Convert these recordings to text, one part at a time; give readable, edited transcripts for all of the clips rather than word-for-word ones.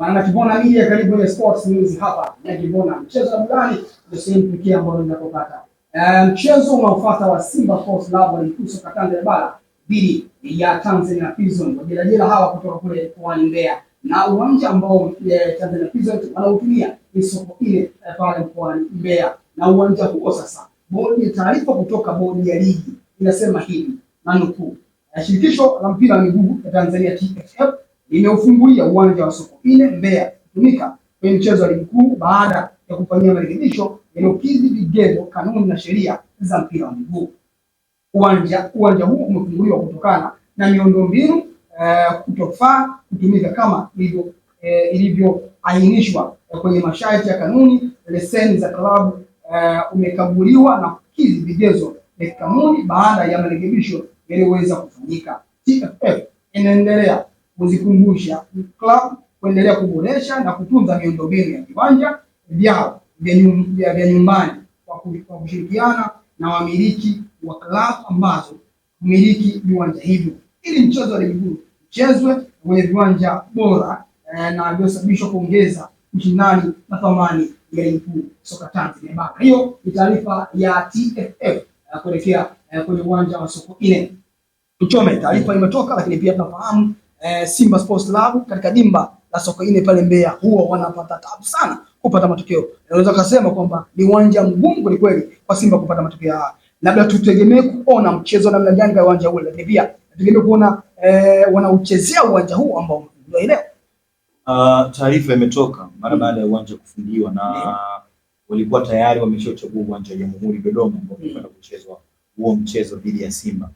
Maana Kibona Media karibu na Sports News hapa. Na Kibona mchezo wa burudani ndio sehemu pekee ambayo ninapopata. Mchezo unaofuata wa Simba Sports Club walikusa Katanga Bara dhidi ya Tanzania Prison. Wajerajera hawa kutoka kule mkoani Mbeya. Na uwanja ambao Tanzania Prison wanautumia ni soko ile pale mkoani Mbeya. Na uwanja huo sasa, bodi ya taarifa kutoka bodi ya ligi inasema hivi, nanukuu: shirikisho la mpira wa miguu ya Tanzania TFF limeufungulia uwanja wa soko ile Mbeya kutumika kwenye mchezo wa ligi kuu baada ya kufanyia marekebisho yanayokidhi vigezo, kanuni na sheria za mpira wa miguu. Uwanja huu umefunguliwa kutokana na miundombinu kutofaa kutumika kama ilivyoainishwa kwenye masharti ya kanuni. Leseni za klabu umekaguliwa na kukidhi vigezo vya kanuni baada ya marekebisho yaliyoweza kufanyika. TFF inaendelea kuzikumbusha klabu kuendelea kuboresha na kutunza miundombinu ya viwanja vyao vya nyumbani kwa kushirikiana na wamiliki wa klabu ambazo kumiliki viwanja hivyo, ili mchezo wa ligi kuu uchezwe kwenye viwanja bora na vyosababishwa kuongeza ushindani na thamani ya ligi kuu soka Tanzania Bara. Hiyo ni taarifa ya TFF kuelekea kwenye uwanja wa soko ile. Tuchome taarifa imetoka, lakini pia tunafahamu Simba Sports Club katika dimba la soko ile pale Mbeya huwa wanapata tabu sana kupata matokeo. Unaweza kusema kwamba ni uwanja mgumu kweli kwa Simba kupata matokeo haya. Labda tutegemee kuona mchezo namna gani kwa uwanja ule, lakini pia tutegemee kuona wanauchezea uwanja huu ambao ndio ile. Taarifa imetoka mara baada ya uwanja kufungiwa na walikuwa tayari wameshachagua uwanja wa Jamhuri Dodoma ambao unakwenda kuchezwa huo mchezo dhidi ya Simba.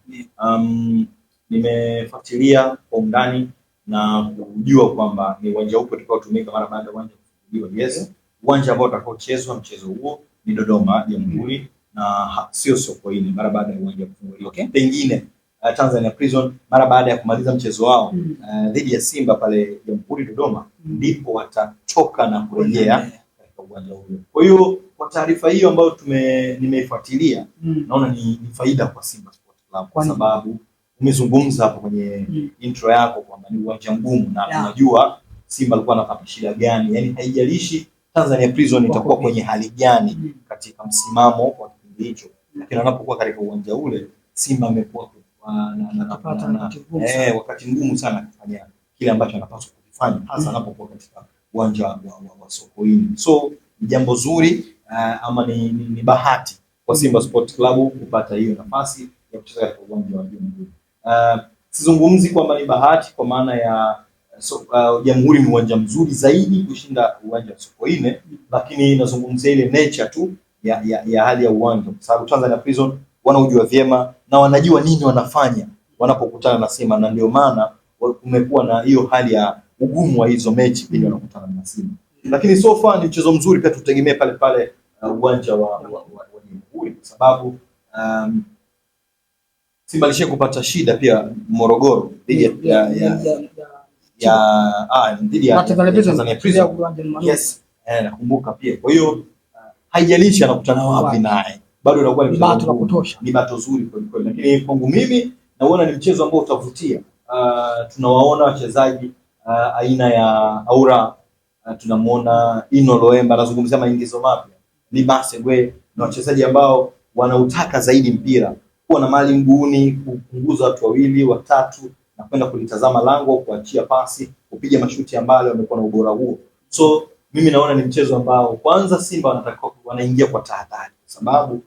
Nimefuatilia kwa undani na kujua kwamba ni uwanja upo utakaotumika mara baada ya uwanja kufungiwa. Yes, uwanja ambao utakaochezwa mchezo huo ni Dodoma Jamhuri na sio Sokoine mara baada ya uwanja kufunguliwa. Okay. Pengine Tanzania Prison mara baada ya kumaliza mchezo wao dhidi ya Simba pale Jamhuri Dodoma ndipo watatoka na kurejea katika uwanja ule. Kwa hiyo kwa taarifa hiyo ambayo nimeifuatilia naona ni faida kwa Simba Sports Club kwa sababu umezungumza hapo kwenye intro yako kwamba ni uwanja mgumu na unajua Simba alikuwa anapata shida gani, yani haijalishi Tanzania Prison itakuwa kwenye hali gani katika msimamo kwa kipindi hicho, lakini anapokuwa katika uwanja ule Simba amekuwa wakati mgumu sana kufanya kile ambacho anapaswa kufanya, hasa anapokuwa katika uwanja wa Sokoine. So ni jambo zuri ama ni bahati kwa Simba Sports Club kupata hiyo nafasi ya kucheza katika uwanja wa Jamhuri. Sizungumzi kwamba ni bahati kwa maana ya Jamhuri ni uwanja mzuri zaidi kushinda uwanja wa Sokoine, lakini nazungumzia ile nature tu ya hali ya uwanja, kwa sababu Tanzania Prison wanaujua vyema na wanajua nini wanafanya wanapokutana na Simba, na ndio maana kumekuwa na hiyo hali ya ugumu wa hizo mechi pindi wanakutana na Simba. Lakini so far ni mchezo mzuri, pia tutegemee pale uwanja wa Jamhuri kwa sababu Simba alisha kupata shida pia Morogoro dhidi ya Tanzania Prison. Yes, nakumbuka pia. Kwa hiyo haijalishi anakutana wapi naye, bado inakuwa ni bato la kutosha, ni bato zuri kwa kweli. Lakini kwangu mimi naona ni mchezo ambao utavutia. Tunawaona wachezaji aina ya Aura, tunamuona Ino Loemba, nazungumzia maingizo mapya, Libase Gwe, na wachezaji ambao wanautaka zaidi mpira, kuwa na mali mguuni, kupunguza watu wawili watatu na kwenda kulitazama lango, kuachia pasi, kupiga mashuti ambayo wamekuwa na ubora huo. So mimi naona ni mchezo ambao kwanza Simba wanaingia kwa tahadhari kwa sababu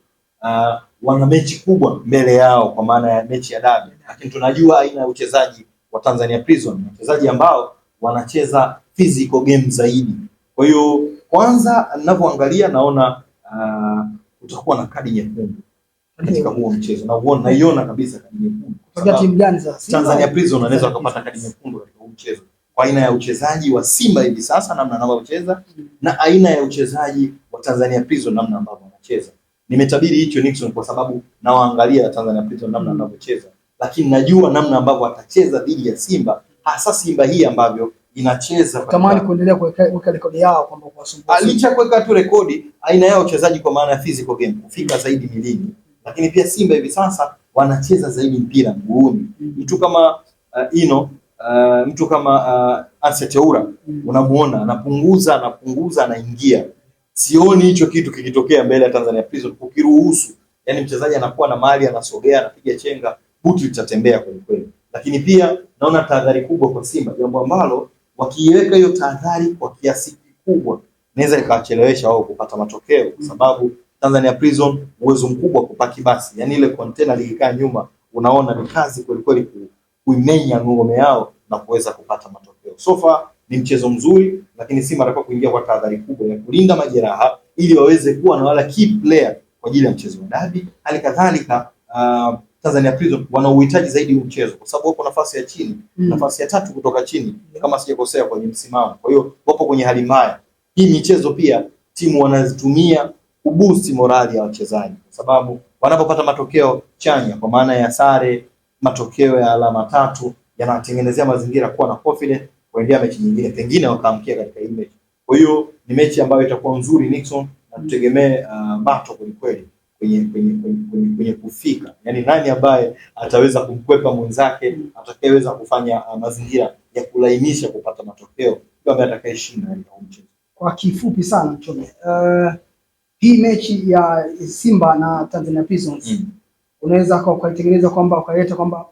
wana mechi kubwa mbele yao kwa maana ya mechi ya dabi, lakini tunajua aina ya uchezaji wa Tanzania Prison, wachezaji ambao wanacheza physical game zaidi. Kwa hiyo kwanza ninapoangalia naona utakuwa na kadi nyekundu katika huo mchezo, na naiona kabisa kadi nyekundu. Kwa timu gani sasa? Tanzania Prison anaweza kupata kadi nyekundu katika huo mchezo kwa aina ya uchezaji wa Simba hivi sasa, namna anavyocheza na aina ya uchezaji wa Tanzania Prison, namna ambavyo wanacheza. Nimetabiri hicho Nixon kwa sababu nawaangalia Tanzania Prison namna anavyocheza, lakini najua namna ambavyo atacheza dhidi ya Simba, hasa Simba hii ambavyo inacheza. Tamani kuendelea kuweka rekodi yao kwamba kuwasumbua. Alicha kuweka tu rekodi aina yao uchezaji kwa maana ya physical game, kufika zaidi milini. Lakini pia Simba hivi sasa wanacheza zaidi mpira mguuni. Mtu kama Ino, mtu kama Anse Teura unamuona anapunguza anaingia. Sioni hicho kitu kikitokea mbele ya Tanzania Prison ukiruhusu. Yaani mchezaji anakuwa na mali, anasogea, anapiga chenga, buti litatembea kweli kweli. Lakini pia naona tahadhari kubwa kwa Simba, jambo ambalo wakiweka hiyo tahadhari kwa kiasi kikubwa inaweza ikawachelewesha wao kupata matokeo, kwa sababu Tanzania Prison uwezo mkubwa kupaki basi. Yaani ile container likikaa nyuma unaona ni kazi kweli kweli kuimenya ngome yao na kuweza kupata matokeo. So far ni mchezo mzuri, lakini Simba anataka kuingia kwa tahadhari kubwa ya kulinda majeraha ili waweze kuwa na wala key player kwa ajili ya mchezo wa dabi. Hali kadhalika Tanzania Prison wana uhitaji zaidi huu mchezo kwa sababu wapo nafasi ya chini, nafasi ya 3 kutoka chini kama sijakosea kwenye msimamo. Kwa hiyo wapo kwenye hali mbaya. Hii michezo pia timu wanazitumia kuboost morali ya wachezaji, kwa sababu wanapopata matokeo chanya kwa maana ya sare, matokeo ya alama 3 yanatengenezea mazingira kuwa na confidence kuendelea mechi nyingine, pengine wakaamkia katika hii mechi. Kwa hiyo ni mechi ambayo itakuwa nzuri Nixon, na tutegemee bato kweli kwenye kufika. Yaani nani ambaye ataweza kumkwepa mwenzake, atakayeweza kufanya mazingira ya kulainisha kupata matokeo, ndio ambaye atakayeshinda katika mchezo. Kwa kifupi sana Chome, hii mechi ya Simba na Tanzania Prisons unaweza ukaitengeneza kwamba ukaleta kwamba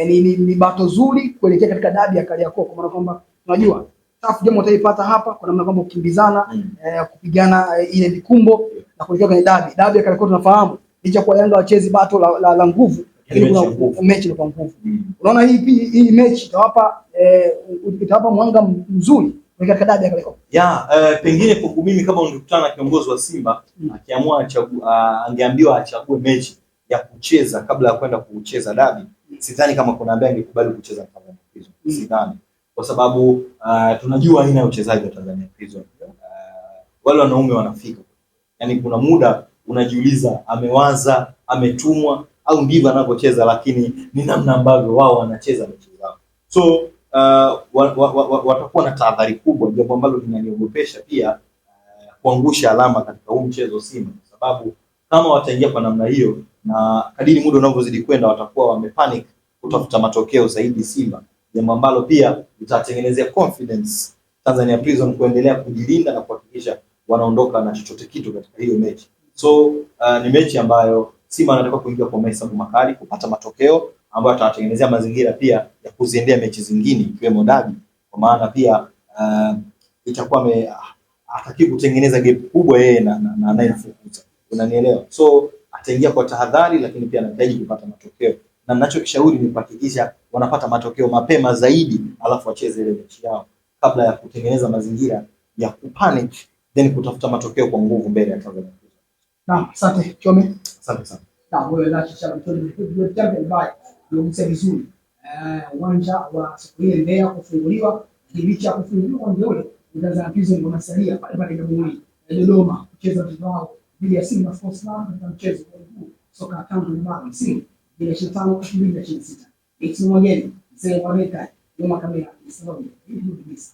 ni bato zuri kuelekea katika dabi ya Kariakoo, kwa maana kwamba tunajua tough game utaipata hapa kwa namna kwamba kukimbizana, kupigana ile vikumbo na kuelekea kwenye dabi ya Kariakoo. Tunafahamu licha kwa Yanga wachezi bato la nguvu, lakini kuna mechi kwa nguvu. Unaona hii mechi itawapa mwanga mzuri katika dabi ya Kariakoo. Pengine kwa mimi kama ungekutana na kiongozi wa Simba akiamua angeambiwa achague mechi ya kucheza kabla ya kwenda kucheza dabi, sidhani kama kuna ambaye angekubali kucheza Tanzania Prison. Sidhani. Kwa sababu tunajua aina ya uchezaji wa Tanzania Prison. Wale wanaume wanafika. Yaani kuna muda unajiuliza amewaza, ametumwa au ndivyo anapocheza, lakini ni namna ambavyo wao wanacheza mechi zao. So watakuwa na tahadhari kubwa, jambo ambalo linaniogopesha pia kuangusha alama katika huu mchezo Simba, kwa sababu kama wataingia kwa namna hiyo na kadiri muda unavyozidi kwenda watakuwa wamepanic kutafuta matokeo zaidi Simba, jambo ambalo pia litatengenezea confidence Tanzania Prison kuendelea kujilinda na kuhakikisha wanaondoka na chochote kitu katika hiyo mechi. So ni mechi ambayo Simba anataka kuingia kwa mahesabu makali kupata matokeo ambayo atatengenezea mazingira pia ya kuziendea mechi zingine ikiwemo dabi, kwa maana pia itakuwa hataki kutengeneza gap kubwa yeye na anayefukuza. Unanielewa? So ataingia kwa tahadhari, lakini pia anahitaji kupata matokeo, na ninachokishauri ni kuhakikisha wanapata matokeo mapema zaidi alafu wacheze ile mechi yao kabla ya kutengeneza mazingira ya kupanic then kutafuta matokeo kwa nguvu mbele ya Tanzania. Naam, asante Chome. Asante sana. Na wewe lachi cha mtoni ndio champion bye. Ndio vizuri. Uwanja wa siku ile Mbeya kufunguliwa, kilicha kufunguliwa ndio ule Tanzania Prison wanasalia pale Jamhuri Dodoma kucheza mchezo wao dhidi ya Simba Sports Club katika mchezo wa soka Tanzania bara msimu 2025-2026. It's mwageni, mzee wa Meka, nyuma kamera, Islam, hivi kabisa.